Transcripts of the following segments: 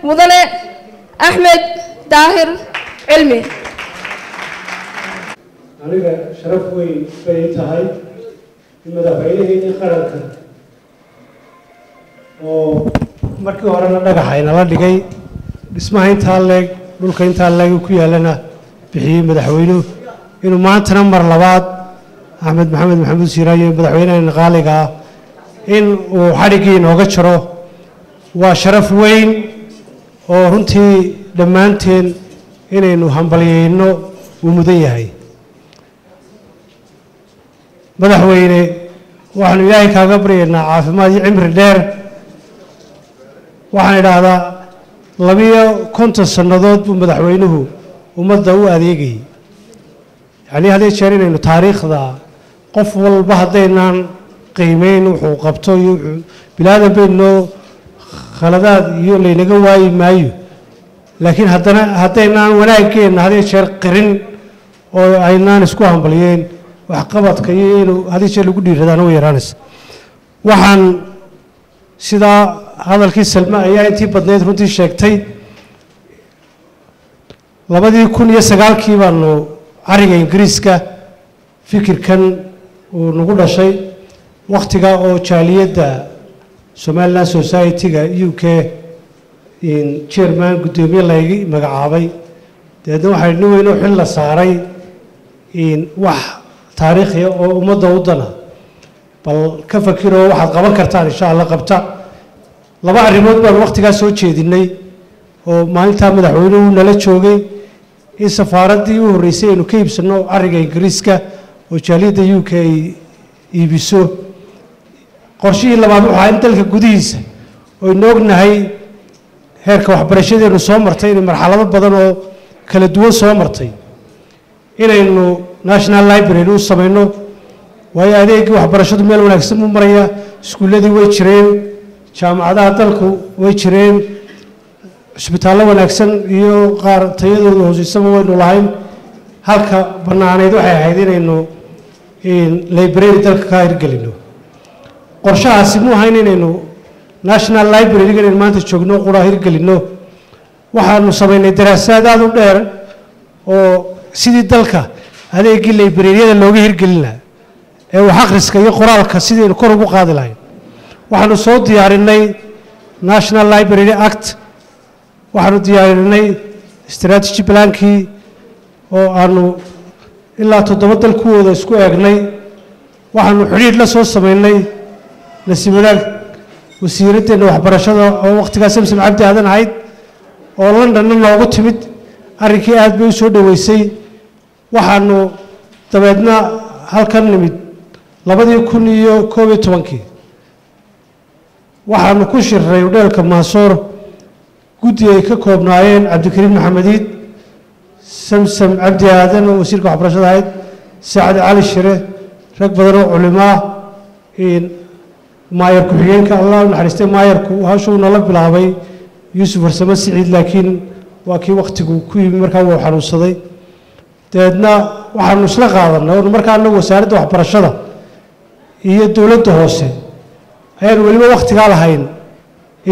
مدن أحمد داهر علمي أنا شرف وين بيتهاي المدافعين قررك ومركي هرانا نجحين الله دقي اسمه إنت هالك دول كإنت هالك وكيا لنا بحي مدافعينه إنه ما تنمر لبعض أحمد محمد سيراي مدافعينه الغالقة إن وحرقين وقشروا وشرف وين ورنتي دمانتين إنه همبليينه ومديهاي madaxweyne waxaan ilaahay kaaga baryaynaa caafimaad iyo cimri dheer waxaan idhaahdaa 250 sannadood buu madaxweynuhu ummadda u adeegayay yani hadii jeer inaynu taariikhda qof walba hadeynaan qiimeyn wuxuu qabto iyo bilaadan bayno khaladaad iyo leeynaga waayi maayo laakiin hadeynaan wanaaggeena hadii jeer qirin oo aynaan isku hambaliyeen waxqabadka iyo inuu hadii jeer lagu dhiiradaan oo yaraanaysa waxaan sida hadalkii Salma ayaa intii badneed runtii sheegtay 2009 baanu ariga Ingiriiska fikirkan uu nagu dhashay waqtiga oo jaaliyada Somaliland Society-ga UK in chairman gudoomiye laga magacaabay deedna waxay inuu xil la saaray in wax taariikhi oo ummadda wadana bal ka fakiro waxaad qaban kartaan insha Allah qabta laba arrimood baan waqtiga soo jeedinay oo maalinta madaxweynuhu nala joogay in safaaradii u horeysay inuu ka iibsano ariga Ingiriiska oo jaaliyada UK iibiso qorshihii labaad waxa in dalka gudihiisa oo noognahay heerka waxbarashadeenu soo martay in marxalado badan oo kala duwan soo martay inaynu national library u sameeyno way adeeg waxbarashadu meel wanaagsan u maraya iskuuladii way jireen jaamacadaha dalku way jireen isbitaallo wanaagsan iyo qaar tayadoodu hooseysan waynu lahayn halka banaaneed waxay ahayd inaynu library dalka ka hirgelino qorshahaasi muu ahayn inaynu national library-ga inaynu maanta joogno qura hirgelino waxaanu sameynay daraasaad aad u dheer oo sidii dalka adeegii library-yada looga hirgelin lahaa ee wax akhriska iyo qoraalka sidii kor ugu qaadi lahayn waxaanu soo diyaarinay National Library Act waxaanu diyaarinay strategy plan-kii oo aanu ilaa 7 dal ku wada isku eegnay waxaanu xiriir la soo sameynay nasiibadaag wasiiradda waxbarashada oo waqtigaas Samsom Cabdi Aadan ahayd oo London noogu timid arrinkii aad bay u soo dhaweysay waxaanu dabeedna halkan nimid 2011 waxaanu ku shirray udheelka Maasoor guddi ay ka koobnaayeen Cabdikariim Maxamediid Samsom Cabdi Aadan oo wasiirka waxbarashada ahayd Saacid Cali Shire rag badan oo culimo in maayar ku xigeenka Allah u naxariistay maayarku hawshu nala bilaabay Yuusuf Farsamo Siciid laakiin waa kii waqtigu ku yimid markaa uu xanuunsaday deedna waxaanu isla qaadanay oo markaa anagu wasaaradda waxbarashada iyo dawladda hoose ayaan waliba waqtiga lahayn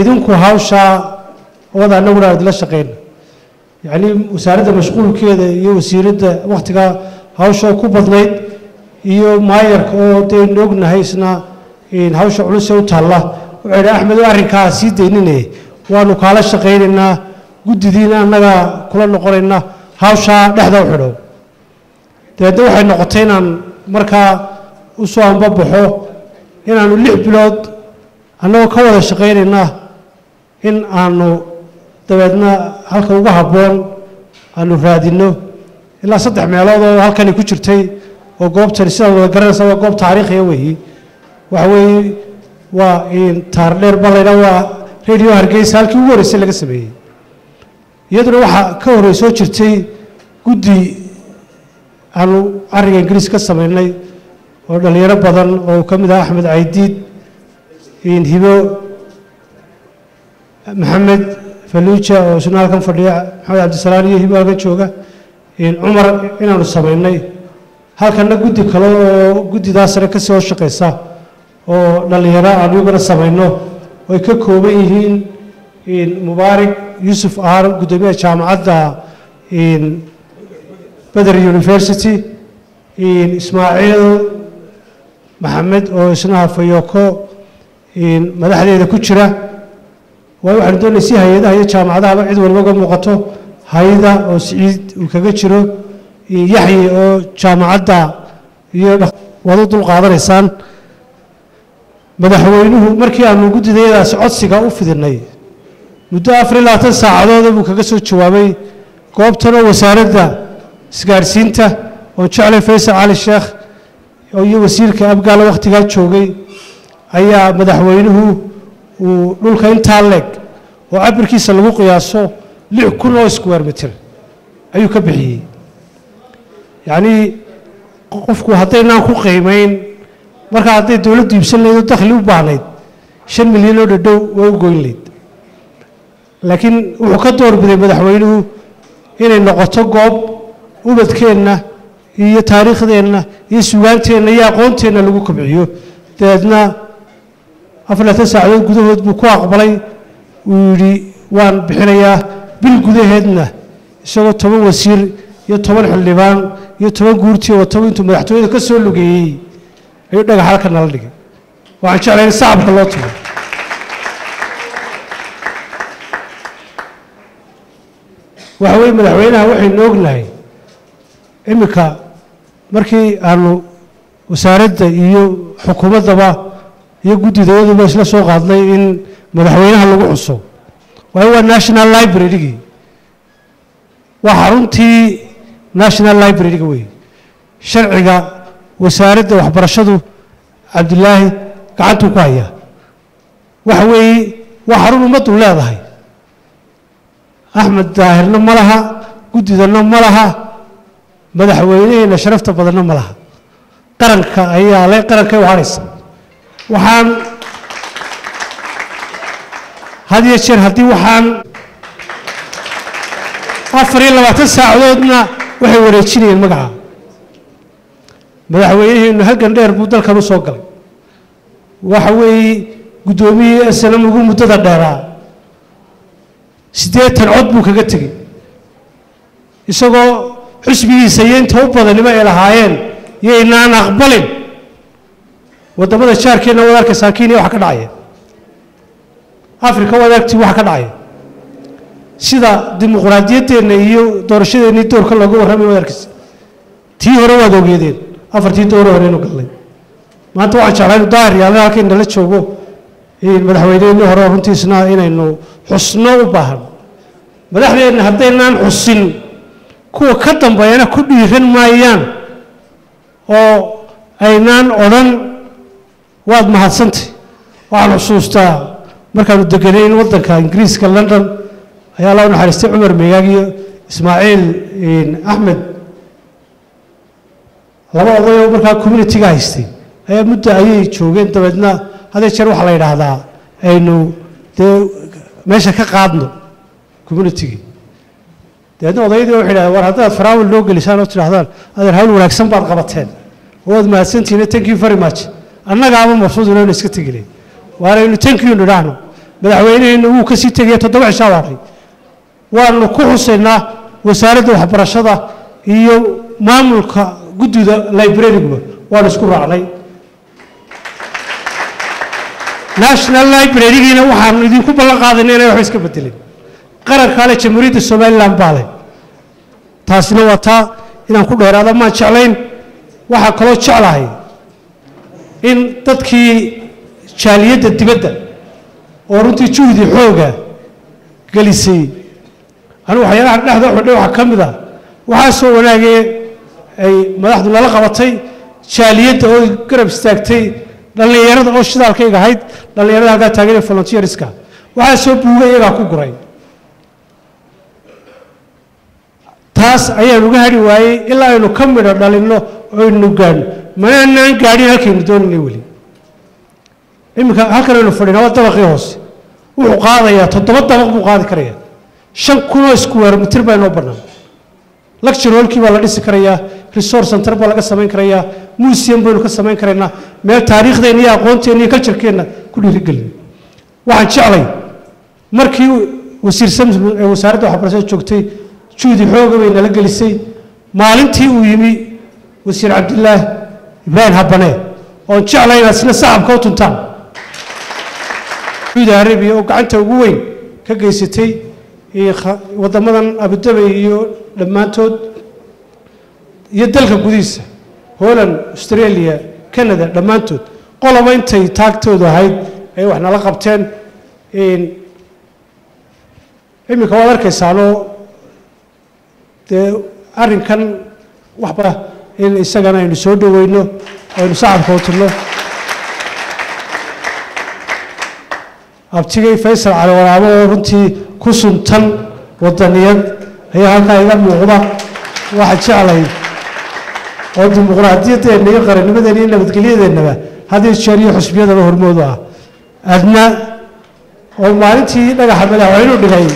idinku hawsha wada anaguna la shaqeyn yani wasaaradda mashquulkeeda iyo wasiiradda waqtiga hawsha ku badnayd iyo maayarka oo deyn ognahay isna in hawsha culus u taala wuxuu Axmed arrinkaa sii deynine waanu kala shaqeynaynaa guddidiina anaga kula noqonayna hawsha dhexda u xidho deedna waxay noqotay inaan markaa u soo ambabaxo inaanu 6 bilood annagoo ka wada shaqeynaynaa in aanu dabeedna halka ugu habboon aanu raadino ilaa 3 meelood oo halkan ku jirtay oo goobtan sida wada garanaysa waa goob taariikhi ah weeye waxa weeye waa in taardheer balayna waa radio Hargeysa halkii ugu horeysay laga sameeyay iyaduna waxa ka horeysoo jirtay guddi aanu ariga Ingiriis ka sameynay oo dhalinyaro badan oo ka mid ah Axmed Caydiid in hibo Maxamed Faluuja oo sunaalkan fadhiya Maxamed Cabdisalaam iyo hibo halka jooga in Umar inaanu sameynay halkana guddi kale oo guddidaasna ka soo shaqeysa oo dhalinyaro aan iyaguna sameyno way ka kooban yihiin mubaarak yuusuf aar guddoomiyaha jaamacadda Badr University ismaaciil maxamed oo isna hafayoko madaxdeeda ku jira waxaan doonayaa si hay'adaha iyo jaamacadaha cid walba uga muuqato hay'ada oo Siciid uu kaga jiro Yaxye oo jaamacadda iyo wada dul qaadanaysaan madaxweynuhu markii aanu guddidayadaas codsiga u fidinay muddo 24 saacadood buu kaga soo jawaabay goobtan wasaaradda isgaarsiinta oo jeclay Faysal Ali Sheekh iyo wasiirka abgaal waqtiga joogay ayaa madaxweynuhu uu dhulka inta leeg oo cabirkiisa lagu qiyaaso 6,000 square meter ayuu ka bixiyay yani qofku haddaynan ku qiimeyn marka hadday dawladdu iibsan leedo dakhli u baahnayd 5 milyan oo dhow oo goyn leed laakiin wuxuu ka doorbiday madaxweynuhu inay noqoto goob ubadkeenna iyo taariikhdeenna iyo suugaanteenna iyo aqoonteena lagu kabciyo dadna 24 saacadood gudahood buu ku aqbalay uu yiri waan bixinayaa bil gudaheedna isagoo 10 wasiir iyo 10 xildhibaan iyo 10 guurti oo 10 intuu madaxtooyada ka soo lugeeyay ayuu dhagax halka nala dhigay waxaan jeclahay shacabka loo tumo waxa weeye madaxweynaha waxaynu ognahay imika markii aanu wasaaradda iyo xukuumaddaba iyo guddidooduba isla soo qaadnay in madaxweynaha lagu xuso waa national library waa xaruntii national library wey sharciga wasaaradda waxbarashadu cabdilaahi gacantu ku haya waxa weeye waa xarun ummaddu leedahay axmed daahirna ma laha guddidana ma laha madaxweynaheena sharafta badanna ma laha qaranka ayaa le qarankay u haraysa waxaan had iyo jeer haddii waxaan 24 saacadoodna waxay wareejinayeen magaca madaxweynaheenu halgan dheer buu dalkan u soo galay waxa weeye guddoomiyihii SNM ugu muddada dheeraa 80 cod buu kaga tegey isagoo xisbigiisa iyo inta u badanima ay lahaayeen yaynaan aqbalin wadamada jaarkeena wadaarka saakiiniya waxa ka dhacaya afrika wadaagtii waxa ka dhacaya sida dimuqraadiyadeena iyo doorashadeena doorka looga warramay wadaarkiisa tii hore waad ogeedeen afartii door hore inuu galay maanta waxaan jeclahay daahir yaalla halkeen la joogo madaxweynaha hore runtiisna inaynu xusno u baahan madaxdeena haddaynaan xusin kuwa ka dambeeyana ku dhiiran maayaan oo aynaan odhan waad mahadsantay waxaan xusuustaa markaanu deganayn waddanka ingiriiska London ayaa loo naxariistay Cumar Meegaag iyo Ismaaciil Axmed laba oday oo markaa community-ga haystay ayaa muddo ayay joogeen dabeedna hadda jeer waxa la yiraahdaa aynu meesha ka qaadno community-ga dabeedna odaydii waxay yiraahdeen war haddaad faraawil loo gelisaan oo tidhaahdaan adeer hawl wanaagsan baad qabateen waad mahadsantihiin thank you very much annaga ama mafsuud inuu iska tegilay waaraynu thank you nidhaahno madaxweynaheena wuu ka sii tegay 7 cisho waaday waanu ku xusaynaa wasaaradda waxbarashada iyo maamulka guddida library-ga waan isku raacnay national library-gina waxaanu idinku ballan qaadanay inay wax iska bedeleen qaranka kale jamhuuriyadda Soomaaliland baale taasina waa taa inaan ku dheeraado ma jeclayn waxa kaloo jeclahay in dadkii jaaliyadda dibadda oo runtii juhdi xooga galisay anu waxyaalaha dhexda waxa ka mid ah waxa soo wanaagay ay madaxdu la qabatay jaaliyadda oo garab istaagtay dhalinyarada oo shidaalkayga ahayd dhalinyarada halka taageeray volunteerska waxa soo buugay iyaga ku guray taas ayaan uga hadhi waayay ilaa aynu ka midho dhalino oo aynu gaadhno manaan gaadhin halkaynu doonayay weli imika halkan aynu fadhino waa dabaqii hoose wuxuu qaadayaa 7 dabaq buu qaadi karayaa 5,000 square meter baa inoo bannaan lecture hall-kii baa la dhisi karayaa resource center baa laga samayn karayaa museum baynu ka samayn karaynaa meel taariikhdeena iyo aqoonteena iyo culture-keena ku dhiirigelin waxaan jeclay markii wasiir samsom ee wasaaradda waxbarashada joogtay juudi xooga bay nala gelisay maalintii uu yimi wasiir cabdilaahi ibraahim habane oo jeclay inaad isna sacabka u tuntaan sacuudi arabiya oo gacanta ugu weyn ka geysatay waddamadan abudabay iyo dhammaantood iyo dalka gudihiisa Holland Australia Canada dhammaantood qoloba intay taagtooda ahayd ay wax nala qabteen imika waad arkaysaanoo dee arrinkan waxba in isagana aynu soo dhaweyno aynu sacabka u turno abtigay Faysal Cali Waraabo oo runtii ku suntan wadaniyad ayaa halkaa iga muuqda waxa jeclay oo dimuqraadiyadeena iyo qarannimadeena iyo nabadgelyadeennaba haddii jeer iyo xusbiyadaba hormoodu ah adna oo maalintii dhagaxa madaxweynuhu dhigay